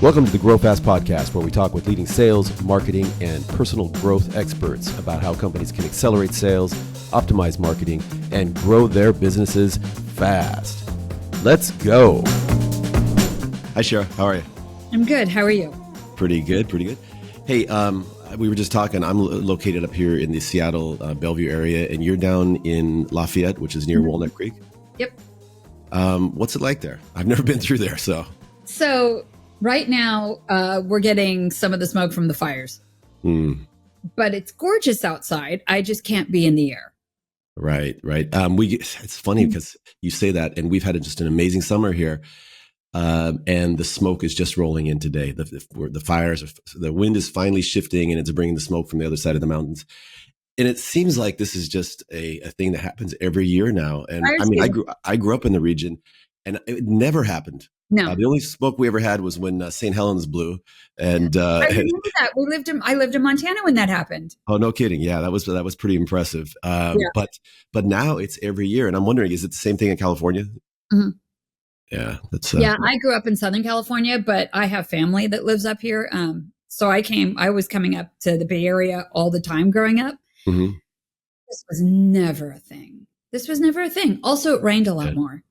Welcome to the Grow Fast podcast, where we talk with leading sales, marketing, and personal growth experts about how companies can accelerate sales, optimize marketing, and grow their businesses fast. Let's go. Hi, Shira. How are you? I'm good. How are you? Pretty good. Hey, we were just talking. I'm located up here in the Seattle, Bellevue area, and you're down in Lafayette, which is near Walnut Creek. Yep. What's it like there? I've never been through there, So right now, we're getting some of the smoke from the fires. But it's gorgeous outside. I just can't be in the air. Right. It's funny because you say that, and we've had just an amazing summer here, and the smoke is just rolling in today. The fires, the wind is finally shifting, and it's bringing the smoke from the other side of the mountains. And it seems like this is just a thing that happens every year now. And I grew up in the region, and it never happened. No, the only smoke we ever had was when St. Helens blew, and I remember that I lived in Montana when that happened. Oh, no kidding! Yeah, that was pretty impressive. But now it's every year, and I'm wondering, is it the same thing in California? Mm-hmm. Yeah, that's I grew up in Southern California, but I have family that lives up here. So I was coming up to the Bay Area all the time growing up. Mm-hmm. This was never a thing. Also, it rained a lot more.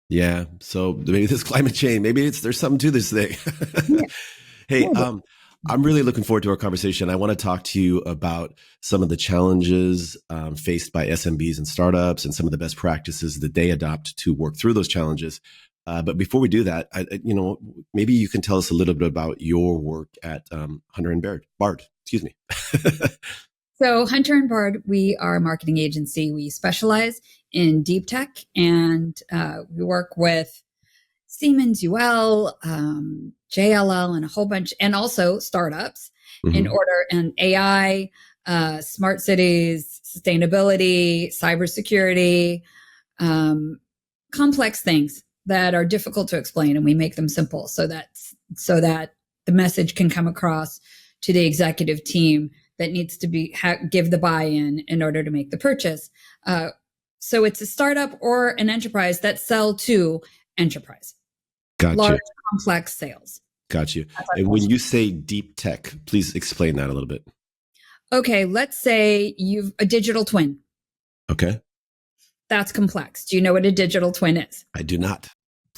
Yeah. So maybe this climate change, there's something to this thing. Yeah. Hey, I'm really looking forward to our conversation. I want to talk to you about some of the challenges faced by SMBs and startups and some of the best practices that they adopt to work through those challenges. But before we do that, maybe you can tell us a little bit about your work at Hunter and Bard. Excuse me. So Hunter and Bard, we are a marketing agency. We specialize in deep tech, and we work with Siemens, UL, JLL, and a whole bunch, and also startups and AI, smart cities, sustainability, cybersecurity, complex things that are difficult to explain, and we make them simple so that the message can come across to the executive team that needs to give the buy-in in order to make the purchase. So it's a startup or an enterprise that sell to enterprise. Gotcha. Large, complex sales. Got you. And when you say deep tech, please explain that a little bit. Okay, let's say you've a digital twin. Okay. That's complex. Do you know what a digital twin is? I do not.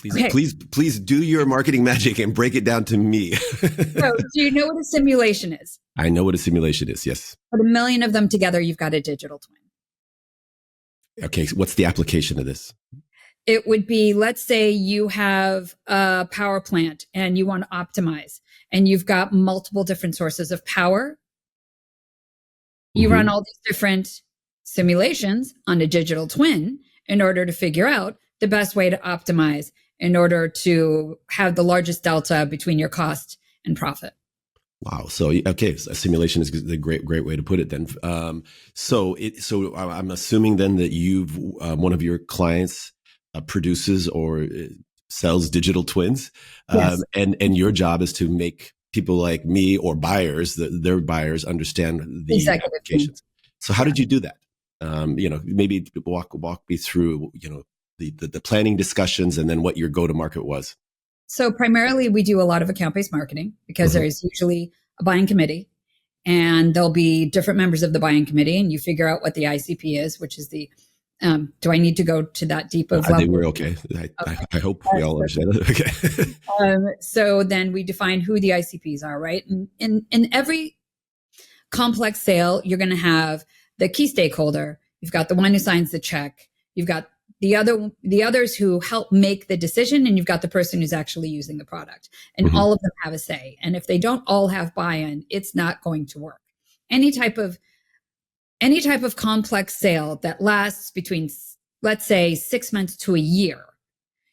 Please do your marketing magic and break it down to me. So, do you know what a simulation is? I know what a simulation is, yes. Put 1 million of them together, you've got a digital twin. Okay, so what's the application of this? It would be, let's say you have a power plant and you want to optimize, and you've got multiple different sources of power. You run all these different simulations on a digital twin in order to figure out the best way to optimize in order to have the largest delta between your cost and profit. Wow. So, okay. So a simulation is a great way to put it then. So I'm assuming then that one of your clients produces or sells digital twins. Yes. And your job is to make people like me or their buyers understand the applications. So how did you do that? Maybe walk me through, the planning discussions and then what your go-to-market was. So primarily we do a lot of account-based marketing because there's usually a buying committee, and there'll be different members of the buying committee, and you figure out what the ICP is, which is the, do I need to go to that deep of level? I think we're okay. I hope we all understand it. Okay. So then we define who the ICPs are, right? And in every complex sale, you're going to have the key stakeholder. You've got the one who signs the check. You've got the others who help make the decision, and you've got the person who's actually using the product, and all of them have a say. And if they don't all have buy-in, it's not going to work. Any type of complex sale that lasts between, let's say, 6 months to a year,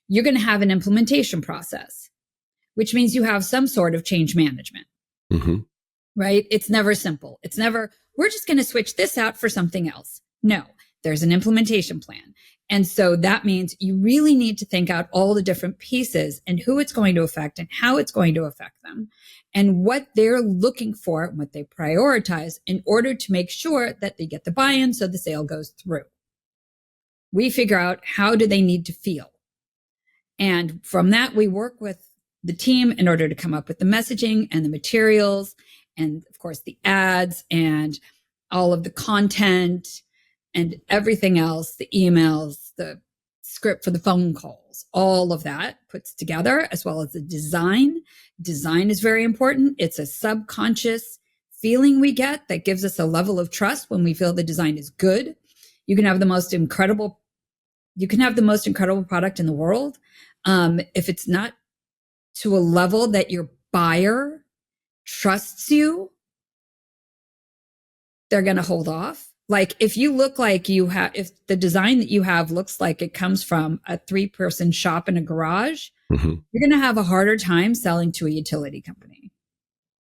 you're going to have an implementation process, which means you have some sort of change management, right? It's never simple. It's never, we're just going to switch this out for something else. No, there's an implementation plan. And so that means you really need to think out all the different pieces and who it's going to affect and how it's going to affect them and what they're looking for and what they prioritize in order to make sure that they get the buy-in so the sale goes through. We figure out how do they need to feel. And from that, we work with the team in order to come up with the messaging and the materials, and of course the ads and all of the content and everything else, the emails, the script for the phone calls, all of that puts together, as well as the design. Design is very important. It's a subconscious feeling we get that gives us a level of trust when we feel the design is good. You can have the most incredible product in the world. If it's not to a level that your buyer trusts you, they're going to hold off. Like if you look like if the design that you have looks like it comes from a 3-person shop in a garage, you're going to have a harder time selling to a utility company.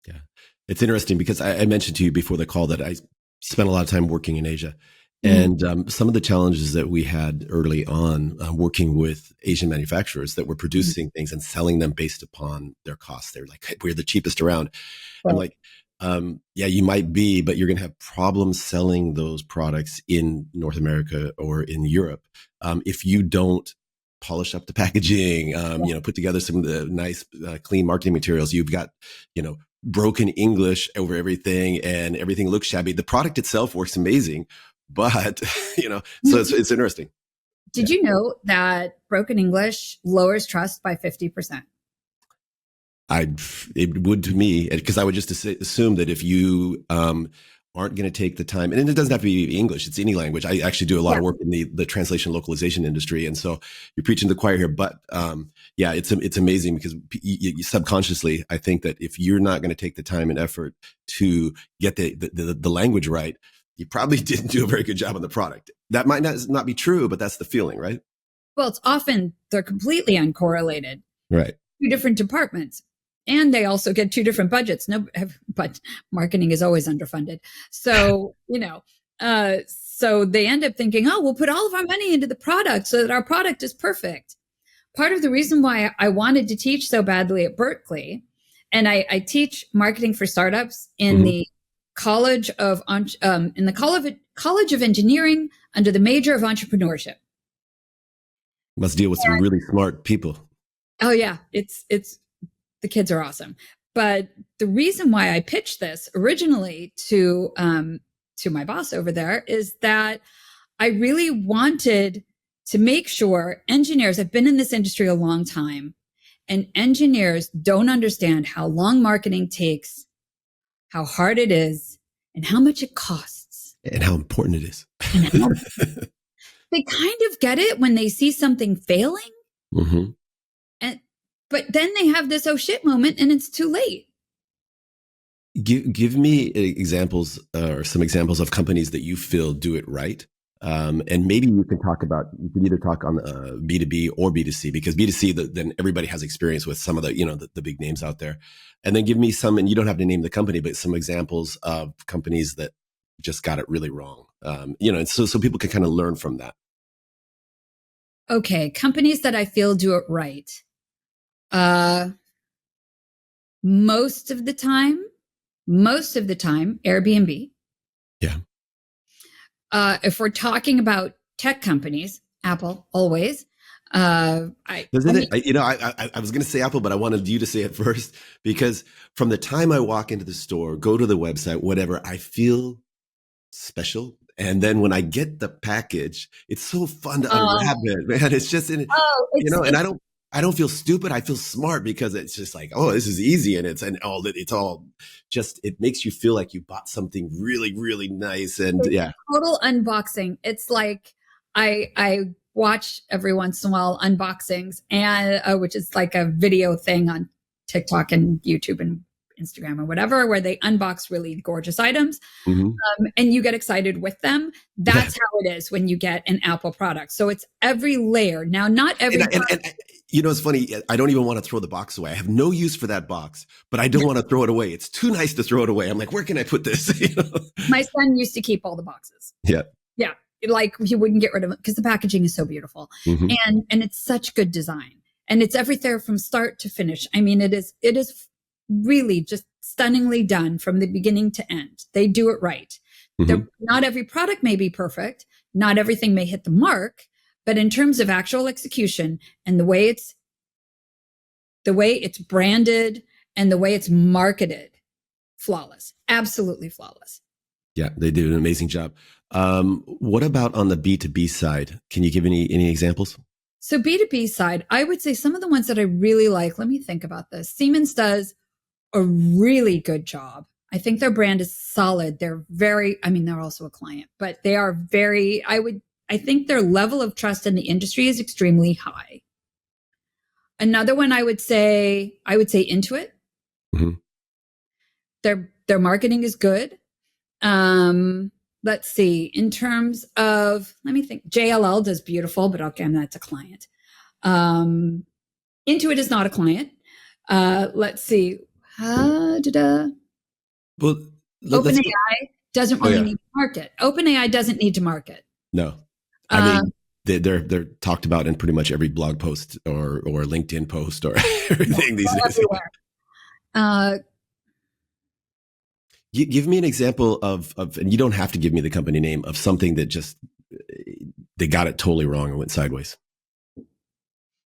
Yeah. It's interesting because I mentioned to you before the call that I spent a lot of time working in Asia. And some of the challenges that we had early on working with Asian manufacturers that were producing things and selling them based upon their costs. They're like, hey, we're the cheapest around. Right. I'm like, yeah, you might be, but you're going to have problems selling those products in North America or in Europe if you don't polish up the packaging, put together some of the nice, clean marketing materials. You've got, broken English over everything and everything looks shabby. The product itself works amazing, but, so it's interesting. Did you know that broken English lowers trust by 50%? It would to me, because I would just assume that if you aren't going to take the time, and it doesn't have to be English, it's any language. I actually do a lot of work in the translation localization industry. And so you're preaching to the choir here, but it's amazing because you subconsciously, I think that if you're not going to take the time and effort to get the language right, you probably didn't do a very good job on the product. That might not be true, but that's the feeling, right? Well, it's often they're completely uncorrelated. Right. 2 different departments. And they also get 2 different budgets. But marketing is always underfunded. So, so they end up thinking, oh, we'll put all of our money into the product so that our product is perfect. Part of the reason why I wanted to teach so badly at Berkeley, and I teach marketing for startups in the College of Engineering under the major of entrepreneurship. Must deal with some really smart people. Oh yeah, it's the kids are awesome. But the reason why I pitched this originally to my boss over there is that I really wanted to make sure engineers, I've been in this industry a long time, and engineers don't understand how long marketing takes, how hard it is, and how much it costs. And how important it is. They kind of get it when they see something failing. But then they have this oh shit moment and it's too late. Give me examples or some examples of companies that you feel do it right. And maybe you can either talk on B2B or B2C, because B2C, then everybody has experience with some of the big names out there. And then give me some, and you don't have to name the company, but some examples of companies that just got it really wrong. And so people can kind of learn from that. Okay. Companies that I feel do it right. Most of the time, Airbnb. Yeah. If we're talking about tech companies, Apple, always. I was going to say Apple, but I wanted you to say it first, because from the time I walk into the store, go to the website, whatever, I feel special. And then when I get the package, it's so fun to unwrap it, man. It's just, and I don't feel stupid. I feel smart because it's just like, oh, this is easy. And it's all just, it makes you feel like you bought something really, really nice. And total unboxing. It's like, I watch every once in a while unboxings, and which is like a video thing on TikTok and YouTube and Instagram or whatever, where they unbox really gorgeous items, and you get excited with them. That's how it is when you get an Apple product. So it's every layer. Now, not every. And it's funny. I don't even want to throw the box away. I have no use for that box, but I don't want to throw it away. It's too nice to throw it away. I'm like, where can I put this? My son used to keep all the boxes. Yeah. Like he wouldn't get rid of it because the packaging is so beautiful, and it's such good design, and it's everything from start to finish. I mean, it is really just stunningly done from the beginning to end. They do it right. Not every product may be perfect. Not everything may hit the mark, but in terms of actual execution and the way it's the way it's branded, and the way it's marketed, flawless, absolutely flawless. Yeah, they do an amazing job. What about on the B2B side? Can you give any examples? So B2B side, I would say some of the ones that I really like, let me think about this. Siemens does a really good job. I think their brand is solid. They're they're also a client, but they are I think their level of trust in the industry is extremely high. Another one I would say Intuit. Mm-hmm. Their marketing is good. Let's see. In terms of, let me think. JLL does beautiful, but again, that's a client. Intuit is not a client. Let's see. Well, OpenAI doesn't really need to market. OpenAI doesn't need to market. No, I mean they're talked about in pretty much every blog post or LinkedIn post or everything these days. Give me an example of, and you don't have to give me the company name, of something that just they got it totally wrong and went sideways.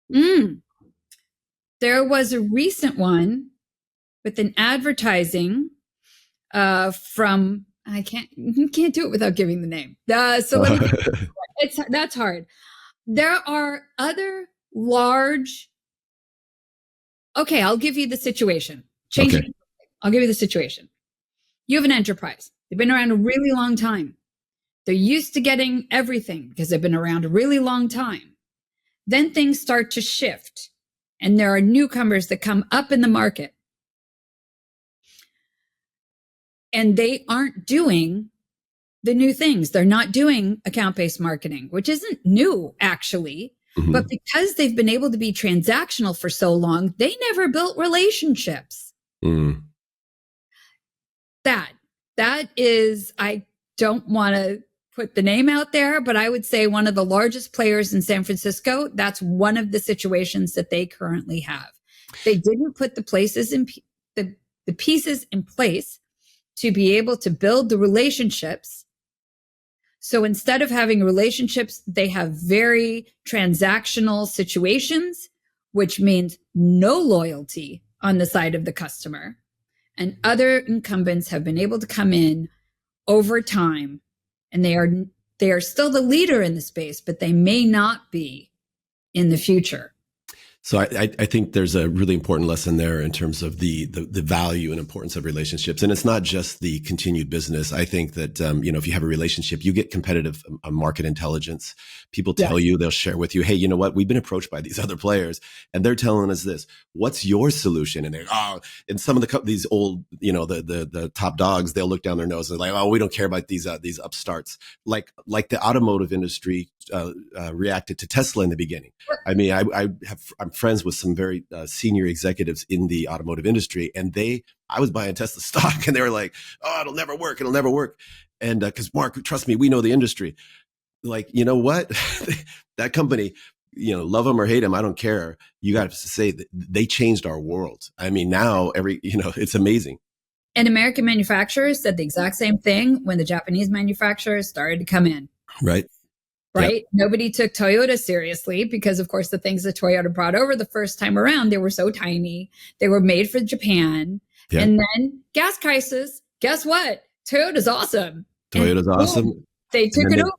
There was a recent one with an advertising from, I can't do it without giving the name. So let me that's hard. There are other large. Okay, I'll give you the situation. I'll give you the situation. You have an enterprise. They've been around a really long time. They're used to getting everything because they've been around a really long time. Then things start to shift, and there are newcomers that come up in the market. And they aren't doing the new things. They're not doing account-based marketing, which isn't new, actually. Mm-hmm. But because they've been able to be transactional for so long, they never built relationships. That is, I don't want to put the name out there, but I would say one of the largest players in San Francisco, that's one of the situations that they currently have. They didn't put the pieces in place to be able to build the relationships. So instead of having relationships, they have very transactional situations, which means no loyalty on the side of the customer. And other incumbents have been able to come in over time, and they are still the leader in the space, but they may not be in the future. So I think there's a really important lesson there in terms of the value and importance of relationships. And it's not just the continued business. I think that, if you have a relationship, you get competitive market intelligence. People tell you, they'll share with you, hey, you know what? We've been approached by these other players and they're telling us this. What's your solution? And and some of these old, the top dogs, they'll look down their nose and they're like, oh, we don't care about these upstarts. Like the automotive industry reacted to Tesla in the beginning. I mean, I'm friends with some very senior executives in the automotive industry, and I was buying Tesla stock, and they were like, "Oh, it'll never work. It'll never work." And because Mark, trust me, we know the industry. Like, you know what? That company, love them or hate them, I don't care. You got to say that they changed our world. I mean, now it's amazing. And American manufacturers said the exact same thing when the Japanese manufacturers started to come in. Right. Right. Yep. Nobody took Toyota seriously because, of course, the things that Toyota brought over the first time around, they were so tiny. They were made for Japan. Yep. And then gas prices, guess what? Toyota's awesome. Awesome. They took it over.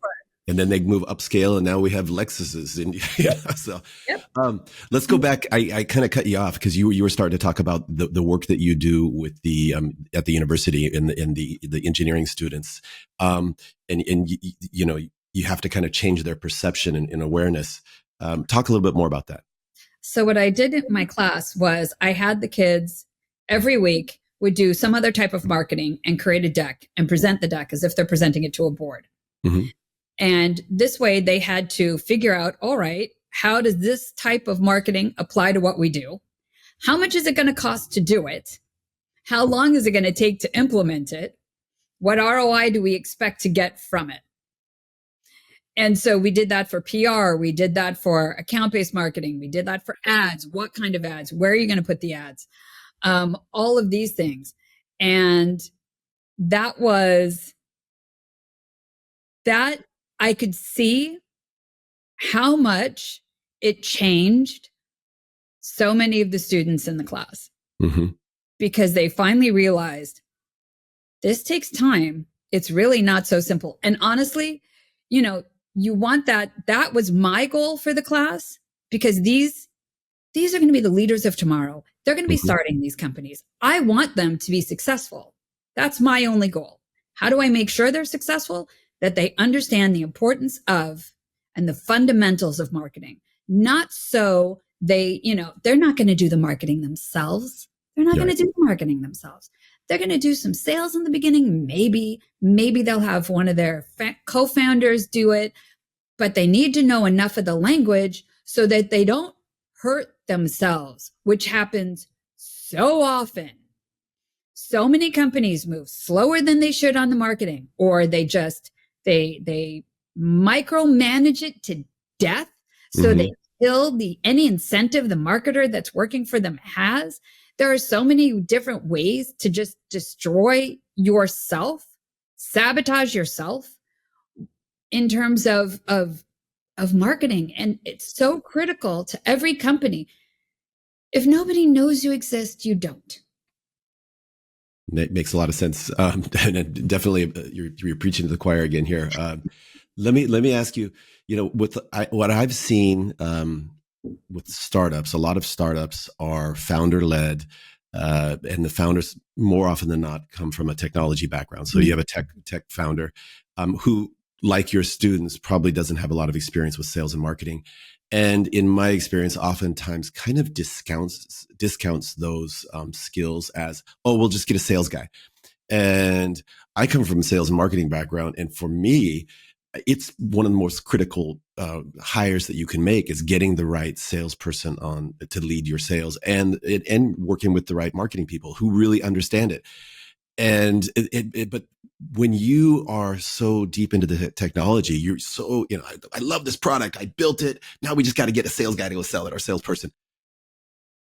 And then they move upscale, and now we have Lexuses. So let's go back. I kind of cut you off because you were starting to talk about the work that you do with the at the university and the engineering students, and you have to kind of change their perception and awareness. Talk a little bit more about that. So what I did in my class was I had the kids every week would do some other type of marketing and create a deck and present the deck as if they're presenting it to a board. Mm-hmm. And this way they had to figure out, all right, how does this type of marketing apply to what we do? How much is it going to cost to do it? How long is it going to take to implement it? What ROI do we expect to get from it? And so we did that for PR. We did that for account-based marketing. We did that for ads. What kind of ads? Where are you going to put the ads? All of these things. And that I could see how much it changed so many of the students in the class Mm-hmm. because they finally realized this takes time. It's really not so simple. And honestly, you want that. That was my goal for the class because these are going to be the leaders of tomorrow. They're going to be Mm-hmm. starting these companies. I want them to be successful. That's my only goal. How do I make sure they're successful? That they understand the importance of and the fundamentals of marketing. Not so they're not going to do the marketing themselves. They're not going to do the marketing themselves. They're going to do some sales in the beginning. Maybe they'll have one of their co-founders do it, but they need to know enough of the language so that they don't hurt themselves, which happens so often. So many companies move slower than they should on the marketing, or they micromanage it to death. So they kill any incentive the marketer that's working for them has. There are so many different ways to just destroy yourself, sabotage yourself in terms of marketing. And it's so critical to every company. If nobody knows you exist, you don't. That makes a lot of sense. And definitely, you're preaching to the choir again here. Let me ask you. With what I've seen with startups, a lot of startups are founder led, and the founders more often than not come from a technology background. So you have a tech founder who, like your students, probably doesn't have a lot of experience with sales and marketing. And in my experience, oftentimes kind of discounts those skills as, oh, we'll just get a sales guy. And I come from a sales and marketing background. And for me, it's one of the most critical hires that you can make is getting the right salesperson on to lead your sales and working with the right marketing people who really understand it. And but when you are so deep into the technology, you're so, I love this product. I built it. Now we just got to get a sales guy to go sell it, or salesperson.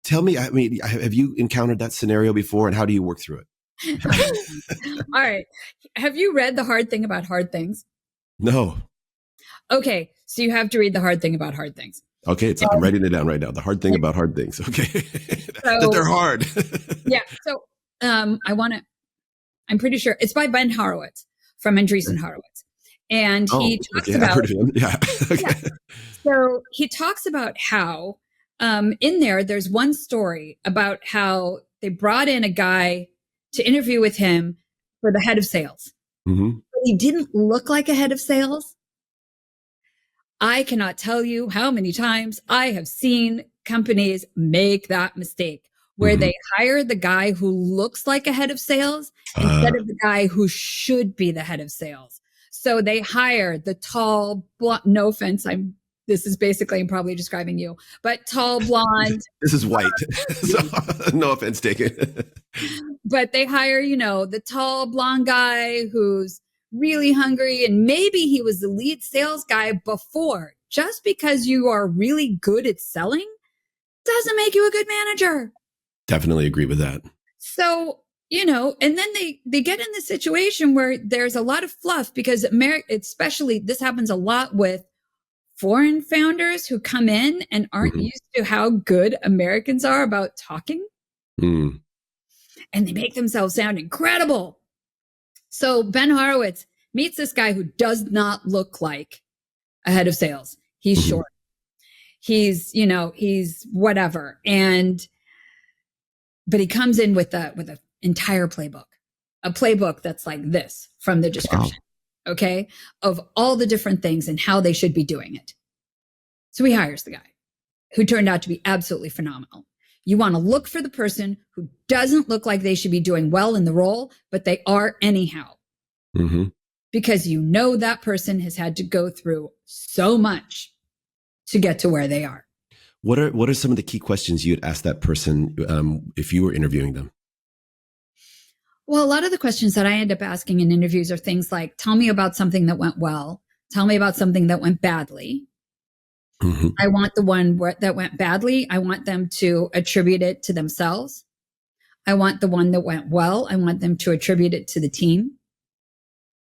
Tell me, have you encountered that scenario before, and how do you work through it? All right. Have you read The Hard Thing About Hard Things? No. Okay. So you have to read The Hard Thing About Hard Things. Okay. I'm writing it down right now. The Hard Thing About Hard Things. Okay. That they're hard. Yeah. So I'm pretty sure it's by Ben Horowitz from Andreessen Horowitz. And he talks about, I've heard of him. Yeah. Okay. Yeah. So he talks about how in there's one story about how they brought in a guy to interview with him for the head of sales. Mm-hmm. But he didn't look like a head of sales. I cannot tell you how many times I have seen companies make that mistake where they hire the guy who looks like a head of sales instead of the guy who should be the head of sales. So they hire the tall, no offense, this is basically, I'm probably describing you, but tall, blonde. This is white. So no offense taken. But they hire, the tall, blonde guy who's really hungry. And maybe he was the lead sales guy before. Just because you are really good at selling doesn't make you a good manager. Definitely agree with that. So, and then they get in this situation where there's a lot of fluff because especially this happens a lot with foreign founders who come in and aren't used to how good Americans are about talking. And they make themselves sound incredible. So Ben Horowitz meets this guy who does not look like a head of sales. He's short. He's whatever. But he comes in with an entire playbook, a playbook that's like this from the description. Wow. Okay. Of all the different things and how they should be doing it. So he hires the guy who turned out to be absolutely phenomenal. You want to look for the person who doesn't look like they should be doing well in the role, but they are anyhow. Because that person has had to go through so much to get to where they are. What are some of the key questions you'd ask that person if you were interviewing them? Well, a lot of the questions that I end up asking in interviews are things like, tell me about something that went well. Tell me about something that went badly. I want the one that went badly. I want them to attribute it to themselves. I want the one that went well. I want them to attribute it to the team.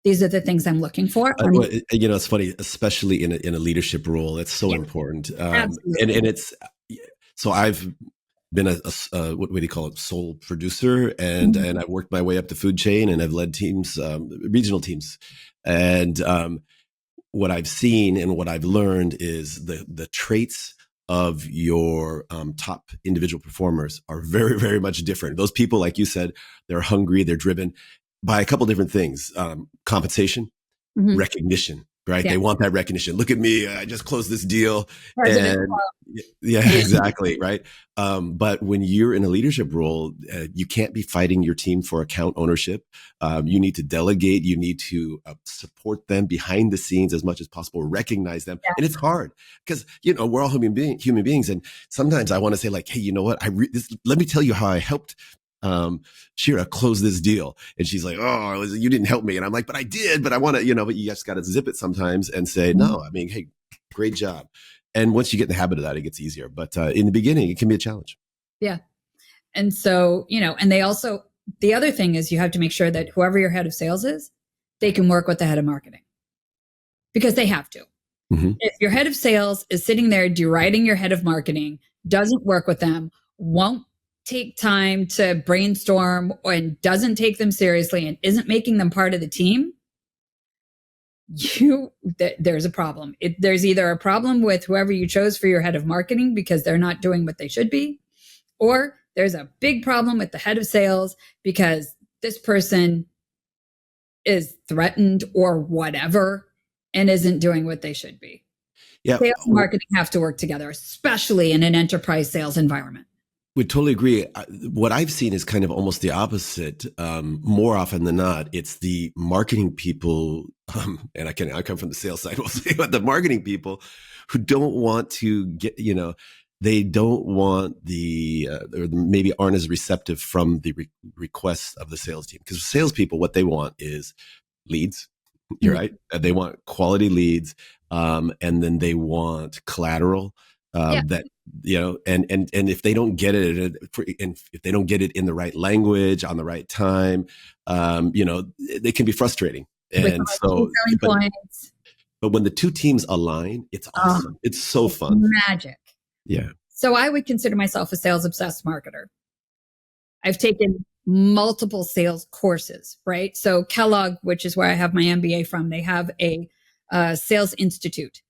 These are the things I'm looking for. It's funny, especially in a leadership role. It's so important. And it's So I've been a what do you call it, sole producer, and I've worked my way up the food chain, and I've led teams, regional teams, and what I've seen and what I've learned is the traits of your top individual performers are very, very much different. Those people, like you said, they're hungry, they're driven by a couple different things: compensation, recognition. Right? Yeah. They want that recognition. Look at me! I just closed this deal, and yeah, exactly. Right. But when you're in a leadership role, you can't be fighting your team for account ownership. You need to delegate. You need to support them behind the scenes as much as possible. Recognize them, and it's hard because we're all human beings, and sometimes I want to say like, hey, you know what? Let me tell you how I helped Shira close this deal. And she's like, oh, you didn't help me. And I'm like, but I did, but I want to, but you just got to zip it sometimes and say, no, I mean, hey, great job. And once you get in the habit of that, it gets easier. But in the beginning, it can be a challenge. Yeah. And so, and they also, the other thing is you have to make sure that whoever your head of sales is, they can work with the head of marketing because they have to. If your head of sales is sitting there deriding your head of marketing, doesn't work with them, won't take time to brainstorm and doesn't take them seriously and isn't making them part of the team, there's a problem. There's either a problem with whoever you chose for your head of marketing because they're not doing what they should be, or there's a big problem with the head of sales because this person is threatened or whatever and isn't doing what they should be. Yeah. Sales and marketing have to work together, especially in an enterprise sales environment. We totally agree. What I've seen is kind of almost the opposite. More often than not, it's the marketing people, and I come from the sales side, we'll say, but the marketing people who don't want to get, they don't want or maybe aren't as receptive from the requests of the sales team. Because salespeople, what they want is leads. You're right. They want quality leads, and then they want collateral. That and if they don't get it, and if they don't get it in the right language on the right time, they can be frustrating. And so, but when the two teams align, it's awesome. It's so fun. Magic. Yeah. So I would consider myself a sales obsessed marketer. I've taken multiple sales courses, right? So Kellogg, which is where I have my MBA from, they have a sales institute.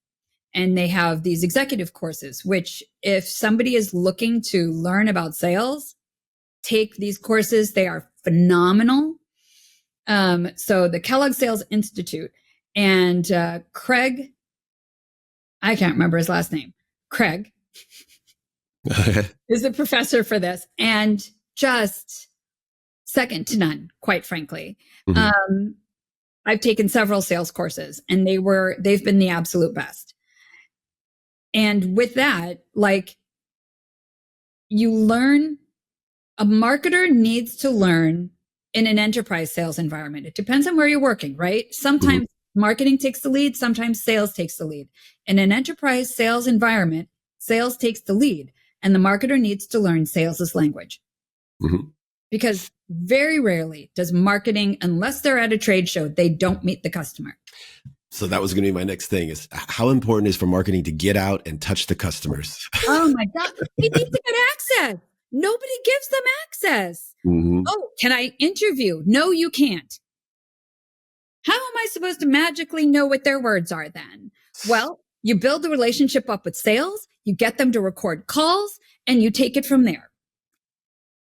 And they have these executive courses, which if somebody is looking to learn about sales, take these courses. They are phenomenal. So the Kellogg Sales Institute and Craig, I can't remember his last name. Craig is the professor for this and just second to none, quite frankly. I've taken several sales courses and they've been the absolute best. And with that, like you learn, a marketer needs to learn in an enterprise sales environment. It depends on where you're working, right? Sometimes marketing takes the lead. Sometimes sales takes the lead. In an enterprise sales environment, sales takes the lead and the marketer needs to learn sales language. Because very rarely does marketing, unless they're at a trade show, they don't meet the customer. So that was going to be my next thing is how important is for marketing to get out and touch the customers? Oh my God. They need to get access. Nobody gives them access. Oh, can I interview? No, you can't. How am I supposed to magically know what their words are then? Well, you build the relationship up with sales, you get them to record calls, and you take it from there.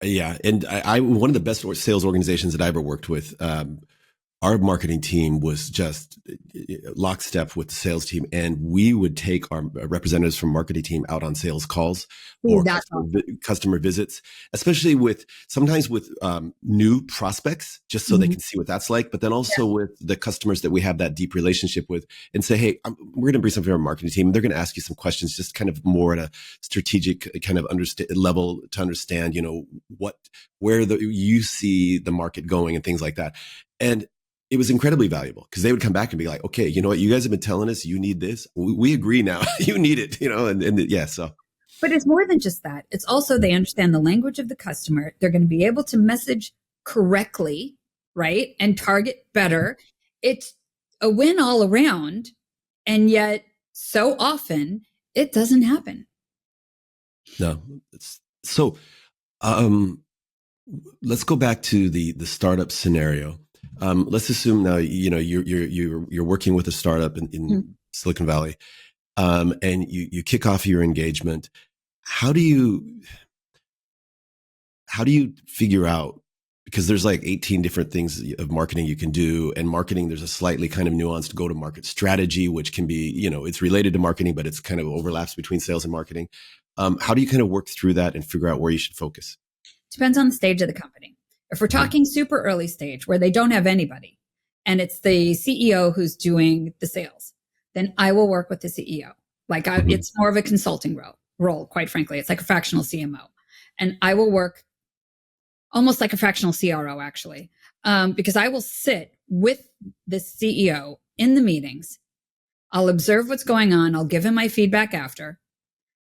Yeah. And I one of the best sales organizations that I ever worked with, our marketing team was just lockstep with the sales team, and we would take our representatives from marketing team out on sales calls or customer visits, especially sometimes with new prospects, just so they can see what that's like, but then also with the customers that we have that deep relationship with and say, hey, we're going to bring something from our marketing team. And they're going to ask you some questions, just kind of more at a strategic kind of level to understand, where you see the market going and things like that. And it was incredibly valuable because they would come back and be like, okay, you know what? You guys have been telling us you need this. We agree now. You need it, so. But it's more than just that. It's also they understand the language of the customer. They're going to be able to message correctly, right? And target better. It's a win all around. And yet so often it doesn't happen. No. So, um, let's go back to the startup scenario. Let's assume now, you're working with a startup in Silicon Valley, and you kick off your engagement. How do you figure out, because there's like 18 different things of marketing you can do, and marketing, there's a slightly kind of nuanced go to market strategy, which can be, it's related to marketing, but it's kind of overlaps between sales and marketing. How do you kind of work through that and figure out where you should focus? Depends on the stage of the company. If we're talking super early stage where they don't have anybody and it's the CEO who's doing the sales, then I will work with the CEO. It's more of a consulting role, quite frankly. It's like a fractional CMO. And I will work almost like a fractional CRO, actually, because I will sit with the CEO in the meetings. I'll observe what's going on. I'll give him my feedback after.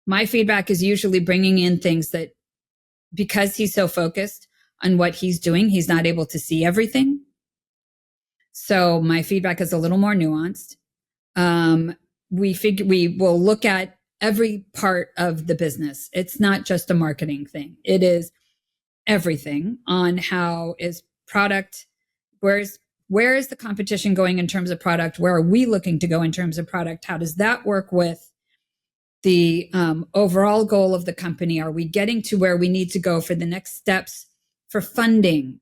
My feedback is usually bringing in things that, because he's so focused on what he's doing, he's not able to see everything. So my feedback is a little more nuanced. We will look at every part of the business. It's not just a marketing thing. It is everything on how is product, where is the competition going in terms of product? Where are we looking to go in terms of product? How does that work with the overall goal of the company? Are we getting to where we need to go for the next steps for funding?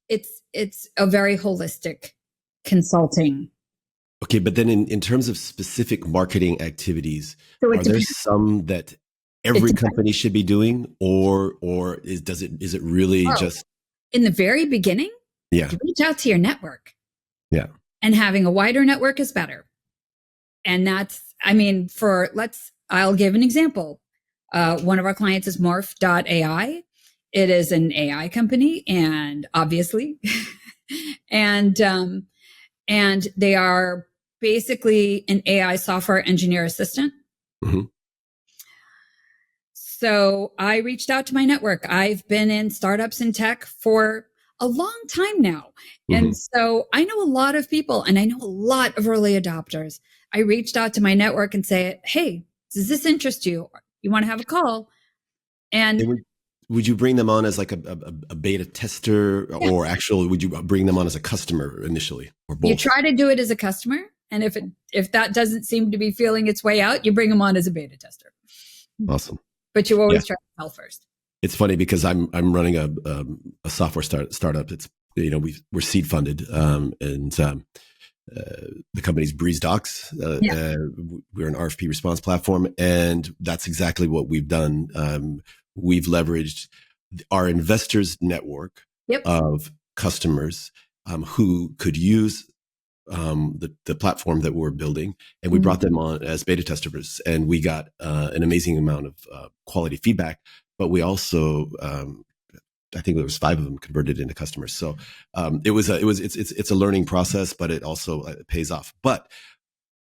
It's a very holistic consulting. Okay, but then in terms of specific marketing activities, are there some that every company should be doing, or is it really just in the very beginning? Yeah, to reach out to your network. Yeah, and having a wider network is better. And that's, I'll give an example. One of our clients is Morph.ai. It is an AI company, and obviously, and they are basically an AI software engineer assistant. So I reached out to my network. I've been in startups and tech for a long time now. And so I know a lot of people, and I know a lot of early adopters. I reached out to my network and say, hey, does this interest you? You want to have a call? And would you bring them on as like a beta tester, or actually would you bring them on as a customer initially, or both? You try to do it as a customer. And if that doesn't seem to be feeling its way out, you bring them on as a beta tester. Awesome. But you always try to sell first. It's funny because I'm running a software startup. It's, we're seed funded, and the company's Breeze Docs. We're an RFP response platform, and that's exactly what we've done. We've leveraged our investors' network of customers who could use the platform that we're building, and we brought them on as beta testers, and we got an amazing amount of quality feedback. But we also, I think there was 5 of them converted into customers. So it's a learning process, but it also pays off. But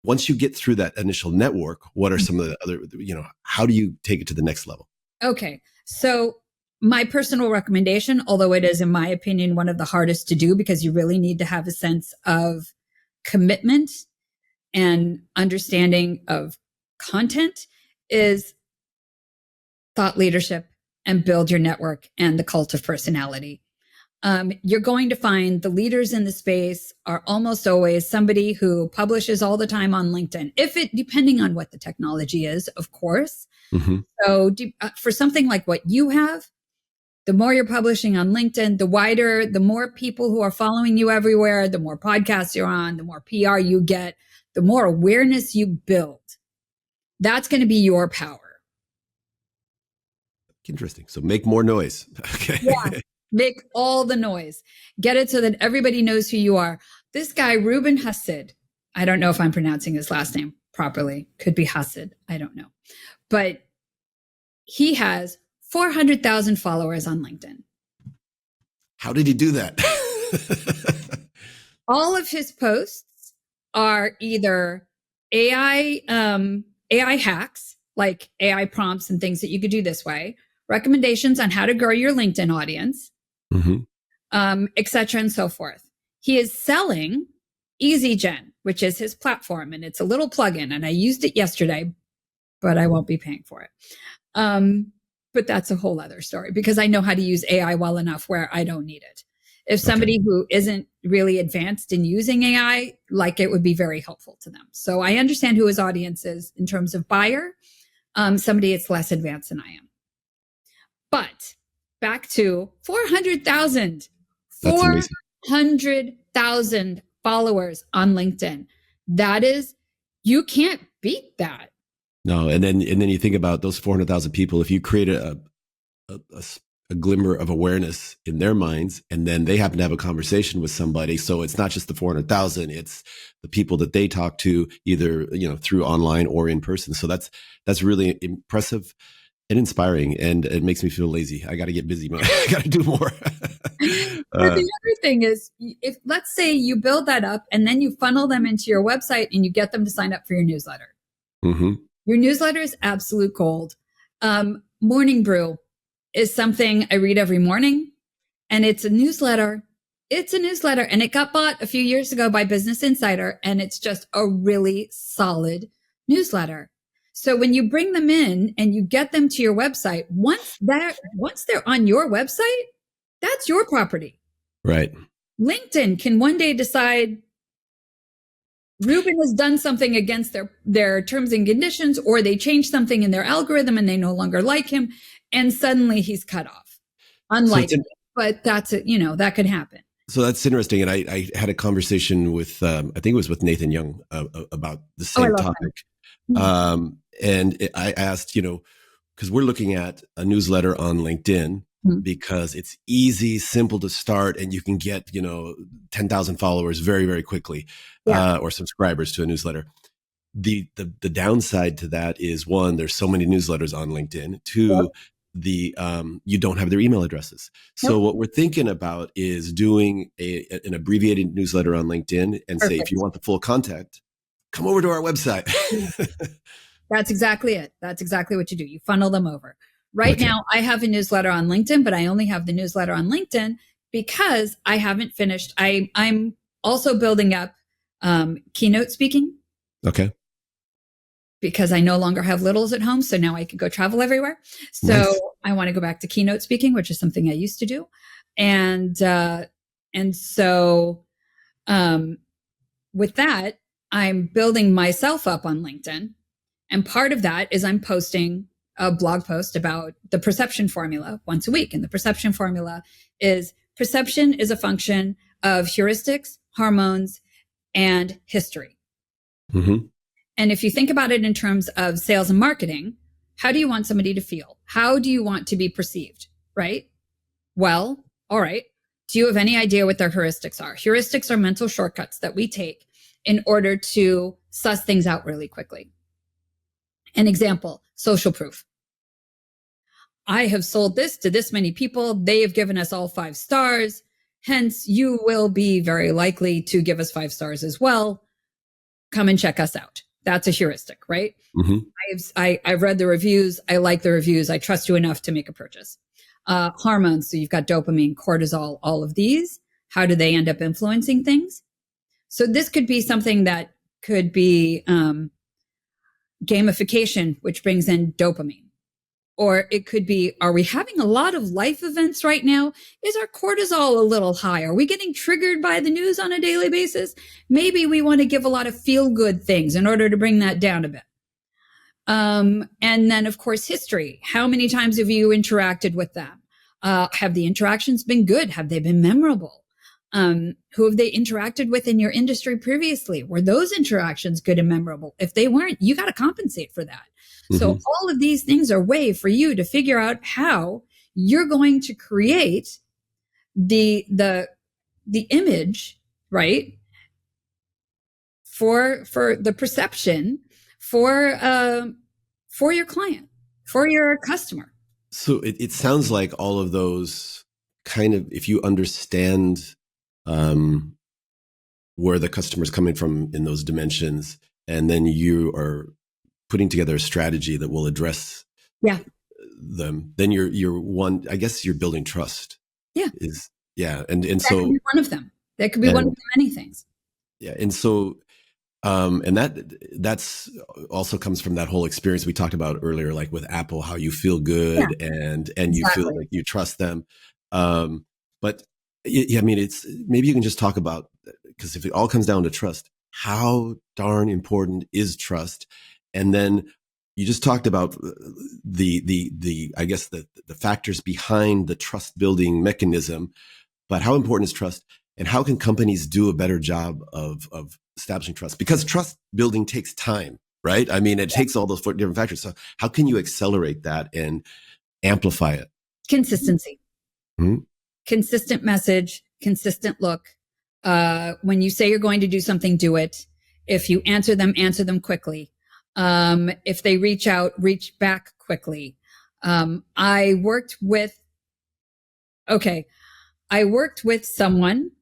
once you get through that initial network, what are some of the other, how do you take it to the next level? Okay, so my personal recommendation, although it is, in my opinion, one of the hardest to do, because you really need to have a sense of commitment and understanding of content, is thought leadership and build your network and the cult of personality. You're going to find the leaders in the space are almost always somebody who publishes all the time on LinkedIn, depending on what the technology is, of course. So for something like what you have, the more you're publishing on LinkedIn, the more people who are following you everywhere, the more podcasts you're on, the more PR you get, the more awareness you build. That's going to be your power. Interesting. So make more noise. Okay. Yeah. Make all the noise. Get it so that everybody knows who you are. This guy, Ruben Hassid, I don't know if I'm pronouncing his last name properly. Could be Hassid. I don't know. But he has 400,000 followers on LinkedIn. How did he do that? All of his posts are either AI hacks, like AI prompts and things that you could do this way, recommendations on how to grow your LinkedIn audience, et cetera, and so forth. He is selling EasyGen, which is his platform, and it's a little plugin, and I used it yesterday, but I won't be paying for it. But that's a whole other story because I know how to use AI well enough where I don't need it. If somebody who isn't really advanced in using AI, like it would be very helpful to them. So I understand who his audience is in terms of buyer. Somebody it's less advanced than I am. But back to 400,000. 400,000 followers on LinkedIn. That is, you can't beat that. No, and then you think about those 400,000 people. If you create a glimmer of awareness in their minds, and then they happen to have a conversation with somebody, so it's not just the 400,000; it's the people that they talk to, either through online or in person. So that's really impressive and inspiring, and it makes me feel lazy. I got to get busy, man. I got to do more. But the other thing is, if let's say you build that up and then you funnel them into your website and you get them to sign up for your newsletter. Mm-hmm. Your newsletter is absolute gold. Morning Brew is something I read every morning, and it's a newsletter. It's a newsletter, and it got bought a few years ago by Business Insider, and it's just a really solid newsletter. So when you bring them in and you get them to your website, once they're on your website, that's your property. Right. LinkedIn can one day decide Ruben has done something against their terms and conditions, or they changed something in their algorithm and they no longer like him, and suddenly he's cut off. Unlikely, but that's it. That could happen. So that's interesting. And I had a conversation with, I think it was with Nathan Young about the same topic. And I asked, because we're looking at a newsletter on LinkedIn because it's easy, simple to start, and you can get, 10,000 followers very, very quickly, or subscribers to a newsletter. The downside to that is, one, there's so many newsletters on LinkedIn. Two, you don't have their email addresses. So what we're thinking about is doing an abbreviated newsletter on LinkedIn and say, if you want the full content, come over to our website. That's exactly it. That's exactly what you do. You funnel them over. Right now, I have a newsletter on LinkedIn, but I only have the newsletter on LinkedIn because I haven't finished. I'm also building up keynote speaking. Okay. Because I no longer have littles at home. So now I can go travel everywhere. So nice. I want to go back to keynote speaking, which is something I used to do. And so with that, I'm building myself up on LinkedIn. And part of that is I'm posting a blog post about the perception formula once a week. And the perception formula is perception is a function of heuristics, hormones, and history. Mm-hmm. And if you think about it in terms of sales and marketing, how do you want somebody to feel? How do you want to be perceived? Right? Well, all right. Do you have any idea what their heuristics are? Heuristics are mental shortcuts that we take in order to suss things out really quickly. An example, social proof. I have sold this to this many people. They have given us all 5 stars. Hence, you will be very likely to give us 5 stars as well. Come and check us out. That's a heuristic, right? Mm-hmm. I've read the reviews. I like the reviews. I trust you enough to make a purchase. Hormones. So you've got dopamine, cortisol, all of these. How do they end up influencing things? So this could be something that could be gamification, which brings in dopamine. Or it could be, are we having a lot of life events right now? Is our cortisol a little high? Are we getting triggered by the news on a daily basis? Maybe we want to give a lot of feel-good things in order to bring that down a bit. And then, of course, history. How many times have you interacted with them? Have the interactions been good? Have they been memorable? Who have they interacted with in your industry previously? Were those interactions good and memorable? If they weren't, you got to compensate for that. So all of these things are a way for you to figure out how you're going to create the image, right? For the perception for your client, for your customer. So it sounds like all of those kind of, if you understand where the customer's coming from in those dimensions, and then you are putting together a strategy that will address them, then you're one, I guess you're building trust. Yeah. And that so could be one of them. That could be one of the many things. Yeah. And so And that's also comes from that whole experience we talked about earlier, like with Apple, how you feel Yeah, good and you feel exactly. like you trust them. But yeah, I mean, it's maybe you can just talk about, because if it all comes down to trust, how darn important is trust? And then you just talked about the I guess the factors behind the trust building mechanism, but how important is trust, and how can companies do a better job of establishing trust? Because trust building takes time, right? I mean, it takes all those different factors. So how can you accelerate that and amplify it? Consistency, Mm-hmm. consistent message, consistent look. When you say you're going to do something, do it. If you answer them quickly. If they reach out, reach back quickly. I worked with, okay, I worked with someone,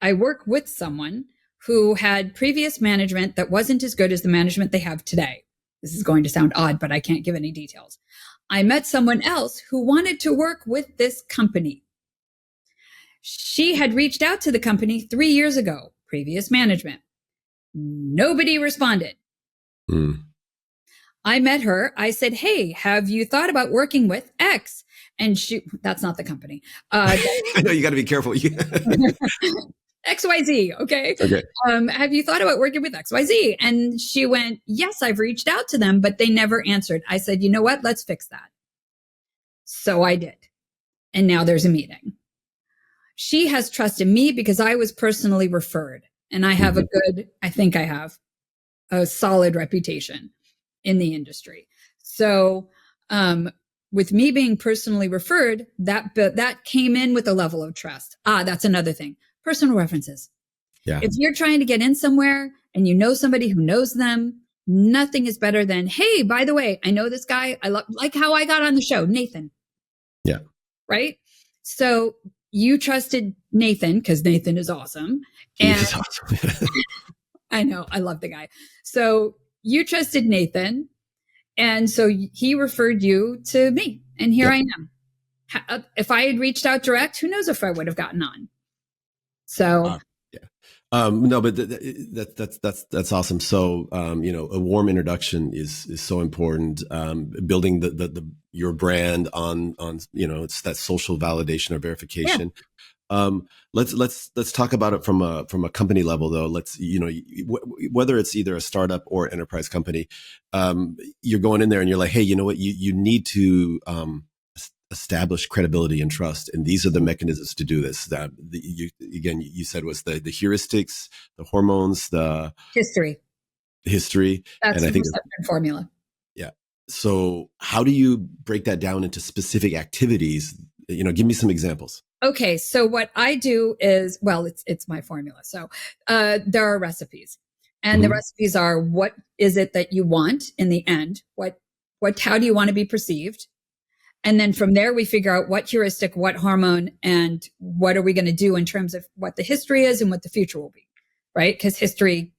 I work with someone who had previous management that wasn't as good as the management they have today. This is going to sound odd, but I can't give any details. I met someone else who wanted to work with this company. She had reached out to the company 3 years ago, previous management. Nobody responded. Mm. I met her. I said, "Hey, have you thought about working with X?" And that's not the company. I know you got to be careful. XYZ. Okay. Okay. Have you thought about working with XYZ? And she went, "Yes, I've reached out to them, but they never answered." I said, "You know what? Let's fix that." So I did. And now there's a meeting. She has trusted me because I was personally referred, and I have I think I have a solid reputation in the industry. So, with me being personally referred, that came in with a level of trust. That's another thing. Personal references. Yeah. If you're trying to get in somewhere and you know somebody who knows them, nothing is better than, "Hey, by the way, I know this guy. I like how I got on the show, Nathan." Yeah. Right? So you trusted Nathan because Nathan is awesome. He And is awesome. I know, I love the guy. So you trusted Nathan. And so he referred you to me. And here Yep. I am. If I had reached out direct, who knows if I would have gotten on. So Yeah. No, but that's awesome. So, a warm introduction is so important. Building your brand on, it's that social validation or yeah, verification. Let's talk about it from a company level though. Whether it's either a startup or enterprise company, you're going in there and you're like, hey, you know what, you need to, establish credibility and trust, and these are the mechanisms to do this. That you said was the heuristics, the hormones, the history. history, That's and I the think perception formula. yeah. So how do you break that down into specific activities? Give me some examples. Okay, so what I do is, well, it's my formula. So there are recipes, and the Mm-hmm. recipes are, what is it that you want in the end? How do you want to be perceived? And then from there, we figure out what heuristic, what hormone, and what are we going to do in terms of what the history is and what the future will be, right? Because history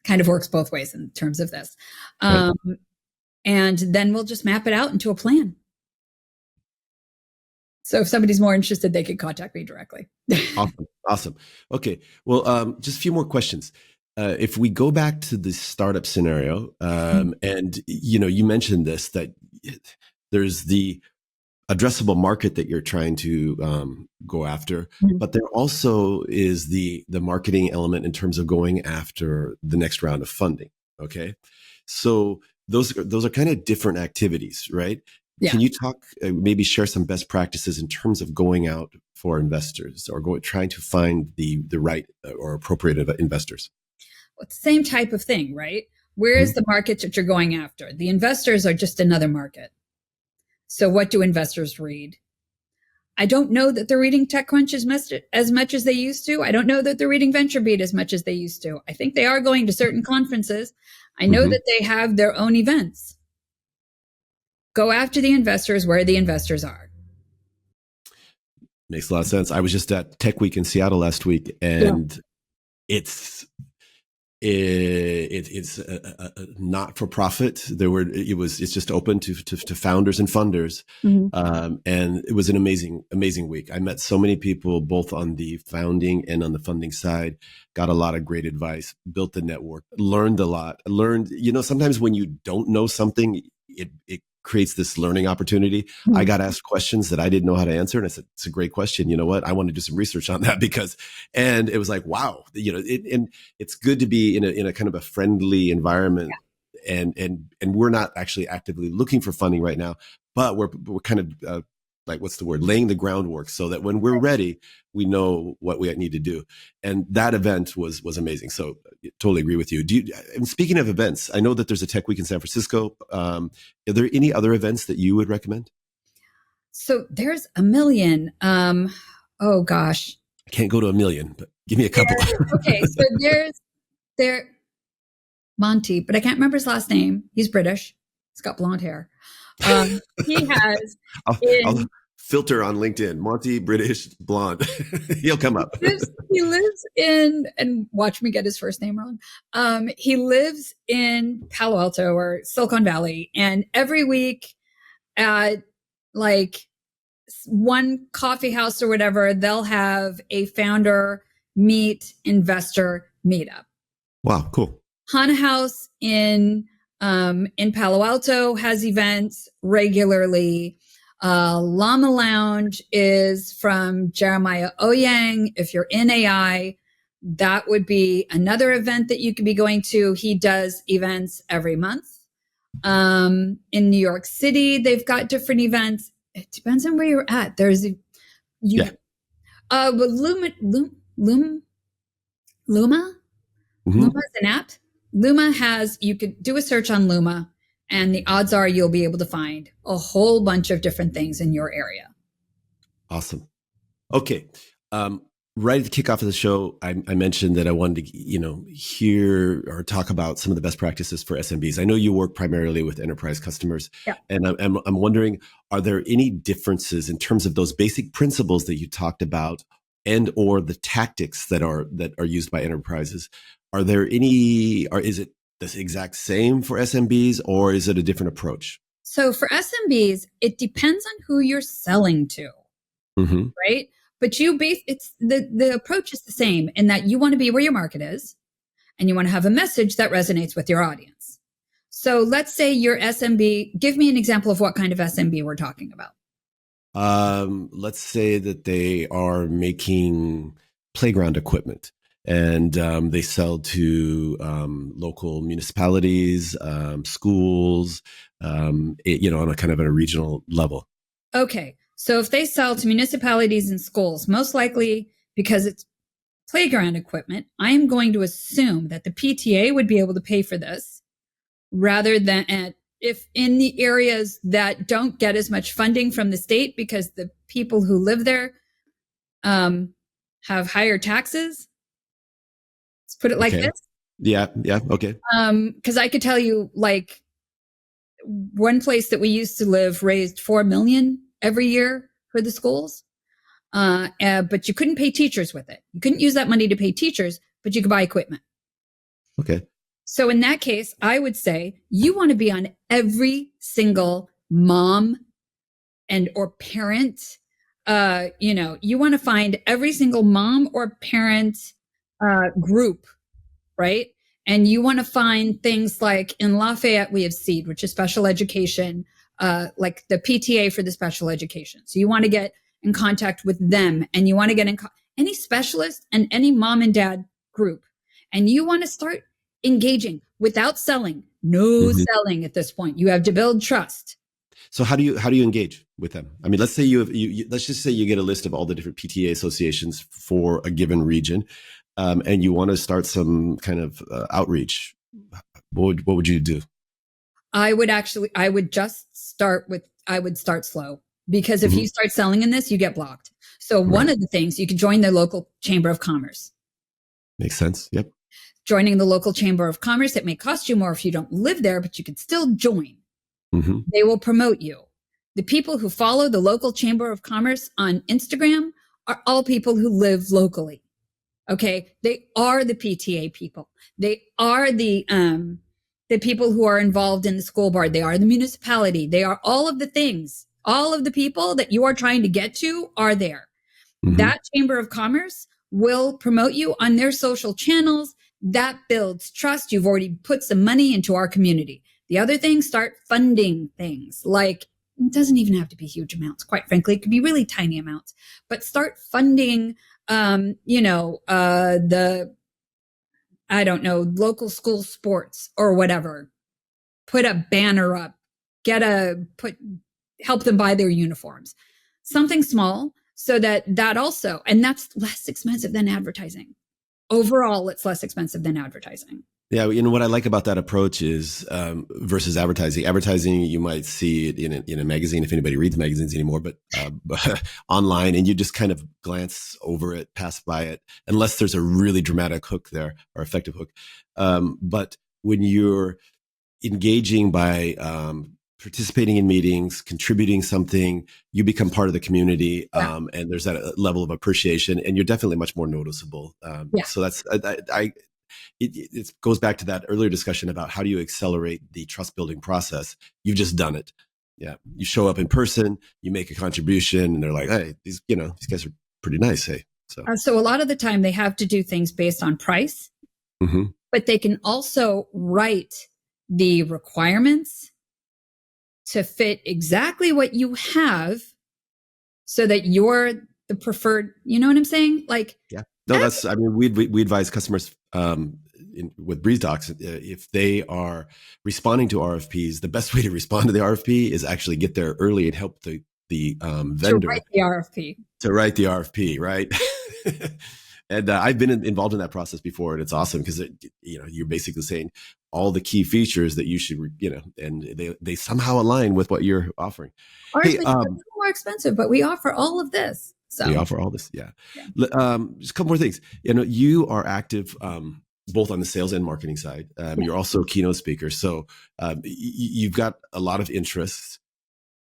kind of works both ways in terms of this. Right. And then we'll just map it out into a plan. So if somebody's more interested, they could contact me directly. Awesome. Okay. Well, just a few more questions. If we go back to the startup scenario, and you mentioned this, that there's the addressable market that you're trying to go after, but there also is the marketing element in terms of going after the next round of funding. Okay, so those are kind of different activities, right? Yeah. Can you talk, maybe share some best practices in terms of going out for investors, or trying to find the right or appropriate investors? Well, it's the same type of thing, right? Where is the market that you're going after? The investors are just another market. So what do investors read? I don't know that they're reading TechCrunch as much as they used to. I don't know that they're reading VentureBeat as much as they used to. I think they are going to certain conferences. I know that they have their own events. Go after the investors where the investors are. Makes a lot of sense. I was just at Tech Week in Seattle last week, and it's It's a not for profit. It's just open to founders and funders. And it was an amazing week. I met so many people, both on the founding and on the funding side, got a lot of great advice, built the network, learned a lot, sometimes when you don't know something, it creates this learning opportunity. I got asked questions that I didn't know how to answer. And I said, it's a great question. You know what? I want to do some research on that and it was like, wow, and it's good to be in a kind of a friendly environment. Yeah. And we're not actually actively looking for funding right now, but we're kind of, laying the groundwork so that when we're ready, we know what we need to do. And that event was amazing. So totally agree with you. And speaking of events, I know that there's a Tech Week in San Francisco. Are there any other events that you would recommend? So there's a million. Oh gosh. I can't go to a million, but give me a couple. Okay. So there's Monty, but I can't remember his last name. He's British. He's got blonde hair. He has. I'll filter on LinkedIn. Monty, British, blonde. He'll come up. He lives in, and watch me get his first name wrong. He lives in Palo Alto or Silicon Valley, and every week at like one coffee house or whatever, they'll have a founder meet investor meetup. Wow, cool. Hana House in Palo Alto has events regularly. Llama Lounge is from Jeremiah Ouyang. If you're in AI, that would be another event that you could be going to. He does events every month. In New York City, they've got different events. It depends on where you're at. But Luma is an app. Luma you could do a search on Luma, and the odds are you'll be able to find a whole bunch of different things in your area. Awesome. Okay. Right at the kickoff of the show, I mentioned that I wanted to, hear or talk about some of the best practices for SMBs. I know you work primarily with enterprise customers, and I'm wondering, are there any differences in terms of those basic principles that you talked about, and or the tactics that are used by enterprises? Are there any, or is it the exact same for SMBs, or is it a different approach? So for SMBs, it depends on who you're selling to, right? But the approach is the same in that you want to be where your market is, and you want to have a message that resonates with your audience. So let's say your SMB, give me an example of what kind of SMB we're talking about. Let's say that they are making playground equipment, and they sell to local municipalities, schools, on a kind of a regional level. Okay. So if they sell to municipalities and schools, most likely because it's playground equipment, I am going to assume that the PTA would be able to pay for this, rather than if in the areas that don't get as much funding from the state because the people who live there have higher taxes. Let's put it like this. Yeah. Okay. Because I could tell you, like, one place that we used to live raised $4 million every year for the schools. But you couldn't pay teachers with it. You couldn't use that money to pay teachers, but you could buy equipment. Okay. So in that case, I would say you want to be on every single mom and or parent. You want to find every single mom or parent group, right? And you want to find things like in Lafayette, we have SEED, which is special education, like the PTA for the special education. So you want to get in contact with them, and you want to get in any specialist and any mom and dad group. And you want to start engaging without selling, selling at this point. You have to build trust. So how do you engage with them? I mean, let's say let's just say you get a list of all the different PTA associations for a given region, and you want to start some kind of outreach. What would you do? I would start slow, because if you start selling in this, you get blocked. So one of the things, you could join the local chamber of commerce. Makes sense. Yep. Joining the local chamber of commerce, it may cost you more if you don't live there, but you could still join. They will promote you. The people who follow the local chamber of commerce on Instagram are all people who live locally. Okay. They are the PTA people. They are the people who are involved in the school board. They are the municipality. They are all of the things. All of the people that you are trying to get to are there. Mm-hmm. That Chamber of Commerce will promote you on their social channels. That builds trust. You've already put some money into our community. The other thing, start funding things. Like, it doesn't even have to be huge amounts. Quite frankly, it could be really tiny amounts, but start funding, I don't know, local school sports or whatever. Put a banner up, help them buy their uniforms. Something small so that also, and that's less expensive than advertising. Overall, it's less expensive than advertising. Yeah, what I like about that approach is versus advertising. Advertising, you might see it in a magazine if anybody reads magazines anymore, but online, and you just kind of glance over it, pass by it, unless there's a really dramatic hook there or effective hook. But when you're engaging by participating in meetings, contributing something, you become part of the community, and there's that level of appreciation, and you're definitely much more noticeable. So that's it goes back to that earlier discussion about how do you accelerate the trust building process. You've just done it. Yeah, you show up in person, you make a contribution, and they're like, "Hey, these guys are pretty nice." Hey, so a lot of the time they have to do things based on price, but they can also write the requirements to fit exactly what you have so that you're the preferred, you know what I'm saying? Like, yeah, no, we advise customers, with Breeze Docs, if they are responding to RFPs, the best way to respond to the RFP is actually get there early and help the vendor to write the RFP, right? And I've been involved in that process before, and it's awesome because you're basically saying all the key features that you should, and they somehow align with what you're offering. Ours is a little more expensive, but we offer all of this. So we offer all this, yeah. Just a couple more things. You are active both on the sales and marketing side. You're also a keynote speaker, so you've got a lot of interests.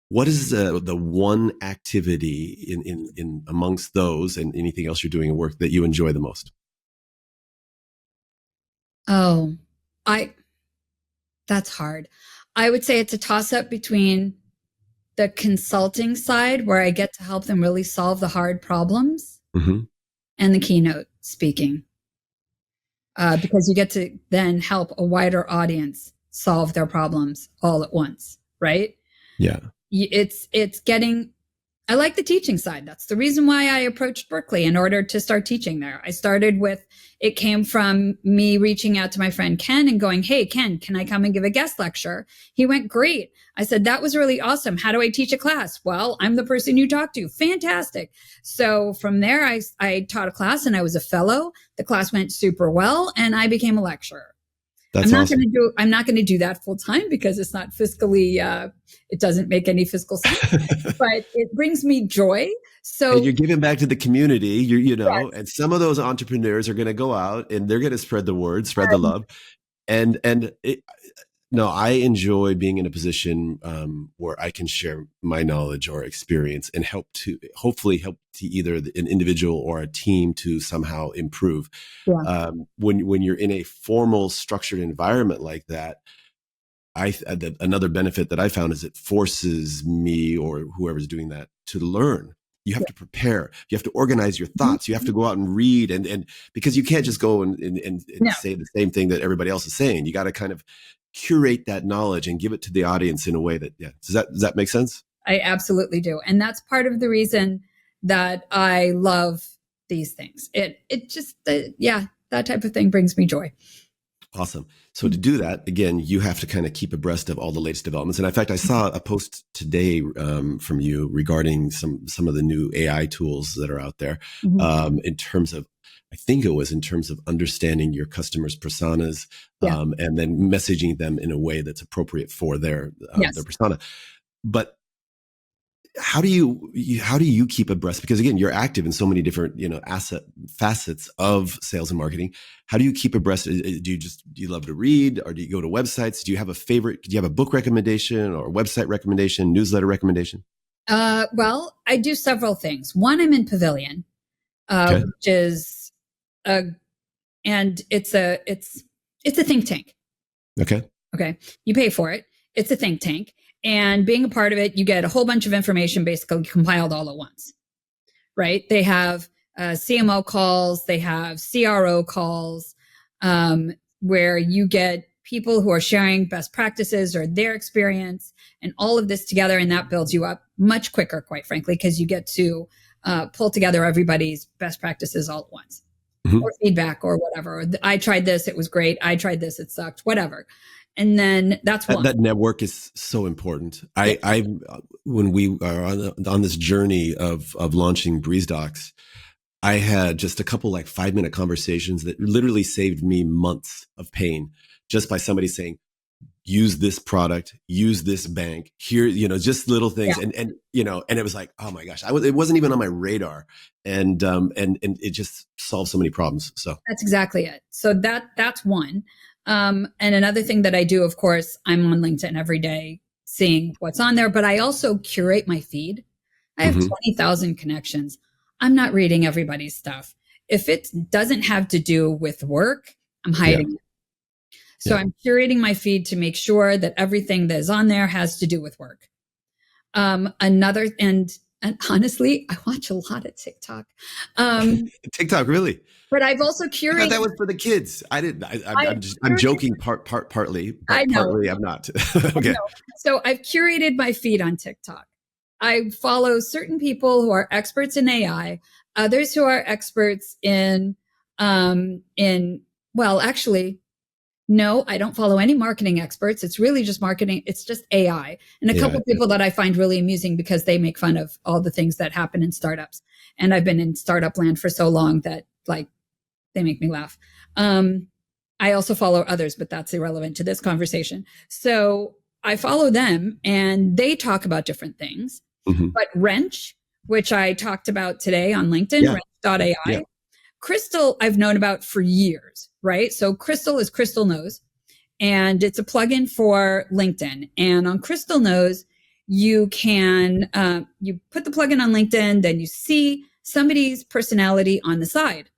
What is the one activity in amongst those and anything else you're doing in work that you enjoy the most? Oh, that's hard. I would say it's a toss up between the consulting side, where I get to help them really solve the hard problems, and the keynote speaking, because you get to then help a wider audience solve their problems all at once, right? Yeah. I like the teaching side. That's the reason why I approached Berkeley in order to start teaching there. It came from me reaching out to my friend Ken and going, "Hey, Ken, can I come and give a guest lecture?" He went, "Great." I said, "That was really awesome. How do I teach a class?" "Well, I'm the person you talk to." "Fantastic." So from there, I taught a class and I was a fellow. The class went super well and I became a lecturer. That's awesome. I'm not going to do that full time because it's not fiscally, it doesn't make any fiscal sense, but it brings me joy. So and you're giving back to the community, and some of those entrepreneurs are going to go out and they're going to spread the word, spread the love. I enjoy being in a position where I can share my knowledge or experience and hopefully help to either an individual or a team to somehow improve. Yeah. When you're in a formal, structured environment like that, another benefit that I found is it forces me or whoever's doing that to learn. You have to prepare. You have to organize your thoughts. You have to go out and read, and because you can't just go and say the same thing that everybody else is saying. You got to kind of curate that knowledge and give it to the audience in a way that, does that make sense? I absolutely do. And that's part of the reason that I love these things. It just, that type of thing brings me joy. Awesome. So to do that, again, you have to kind of keep abreast of all the latest developments. And in fact, I saw a post today from you regarding some of the new AI tools that are out there, in terms of, I think it was in terms of understanding your customers' personas, and then messaging them in a way that's appropriate for their persona. But how do you keep abreast? Because again, you're active in so many different, facets of sales and marketing. How do you keep abreast? Do you love to read, or do you go to websites? Do you have a favorite? Do you have a book recommendation or a website recommendation, newsletter recommendation? Well, I do several things. One, I'm in Pavilion, which is and it's a think tank. Okay. You pay for it. It's a think tank. And being a part of it, you get a whole bunch of information basically compiled all at once, right? They have CMO calls, they have CRO calls, where you get people who are sharing best practices or their experience and all of this together. And that builds you up much quicker, quite frankly, because you get to pull together everybody's best practices all at once, or feedback or whatever. I tried this, it was great. I tried this, it sucked, whatever. And then that's one. That network is so important. Yeah. I when we are on this journey of launching Breeze Docs, I had just a couple like 5-minute conversations that literally saved me months of pain just by somebody saying, use this product, use this bank here, just little things. Yeah. And it was like, oh my gosh, it wasn't even on my radar. And it just solved so many problems. So that's exactly it. So that's one. And another thing that I do, of course, I'm on LinkedIn every day seeing what's on there, but I also curate my feed. I have 20,000 connections. I'm not reading everybody's stuff. If it doesn't have to do with work, I'm hiding it. So I'm curating my feed to make sure that everything that is on there has to do with work. And honestly, I watch a lot of TikTok. TikTok, really? But I've also curated. I thought that was for the kids. I didn't. I'm joking partly. But I know. Partly, I'm not. Okay. So I've curated my feed on TikTok. I follow certain people who are experts in AI, others who are experts in actually, no, I don't follow any marketing experts. It's really just marketing. It's just AI. And a couple of people that I find really amusing because they make fun of all the things that happen in startups. And I've been in startup land for so long that they make me laugh. I also follow others, but that's irrelevant to this conversation. So I follow them and they talk about different things. But Wrench, which I talked about today on LinkedIn, wrench.ai, Crystal, I've known about for years, right? So Crystal is Crystal Knows, and it's a plugin for LinkedIn. And on Crystal Knows, you can, you put the plugin on LinkedIn, then you see somebody's personality on the side.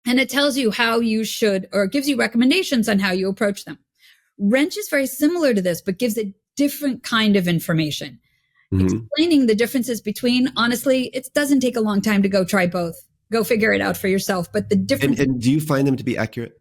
And it tells you how you should, or gives you recommendations on how you approach them. Wrench is very similar to this, but gives a different kind of information. Explaining the differences between, honestly, it doesn't take a long time to go try both. Go figure it out for yourself. But the difference. And do you find them to be accurate?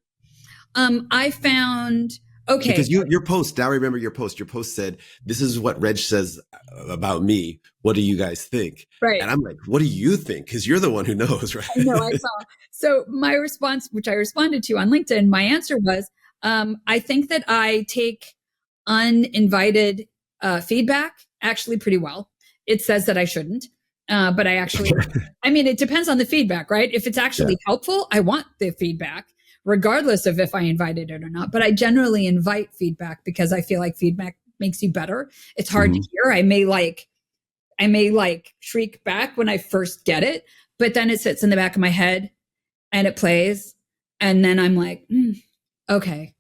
I found, okay. Because your post, now I remember your post. Your post said, this is what Reg says about me. What do you guys think? Right. And I'm like, what do you think? Because you're the one who knows, right? I know, I saw. So my response, which I responded to on LinkedIn, my answer was, I think that I take uninvited feedback actually pretty well. It says that I shouldn't. But I actually, it depends on the feedback, right? If it's actually helpful, I want the feedback, regardless of if I invited it or not. But I generally invite feedback because I feel like feedback makes you better. It's hard to hear. I may shriek back when I first get it, but then it sits in the back of my head and it plays. And then I'm like, okay.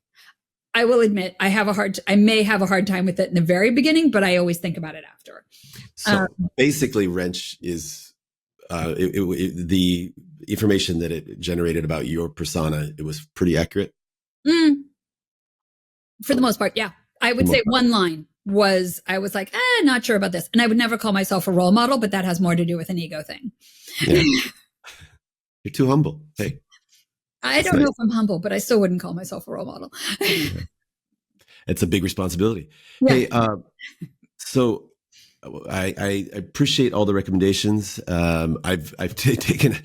I will admit I may have a hard time with it in the very beginning, but I always think about it after. So basically, Wrench is the information that it generated about your persona. It was pretty accurate. For the most part, yeah. I would say one line was, I was like, not sure about this. And I would never call myself a role model, but that has more to do with an ego thing. Yeah. You're too humble. Hey. I don't know if I'm humble, but I still wouldn't call myself a role model. It's a big responsibility. Yeah. Hey, so I appreciate all the recommendations. I've taken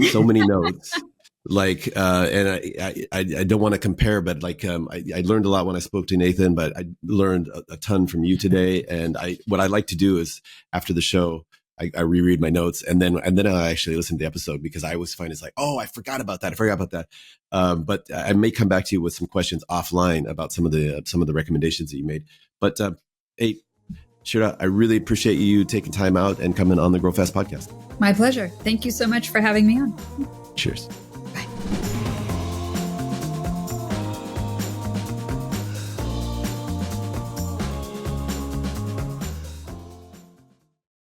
so many notes. And I don't want to compare, but I learned a lot when I spoke to Nathan, but I learned a ton from you today. And what I like to do is after the show, I reread my notes and then I actually listen to the episode because I always find it's like, oh, I forgot about that. But I may come back to you with some questions offline about some of the recommendations that you made. But hey, Shira, I really appreciate you taking time out and coming on the Grow Fast podcast. My pleasure. Thank you so much for having me on. Cheers.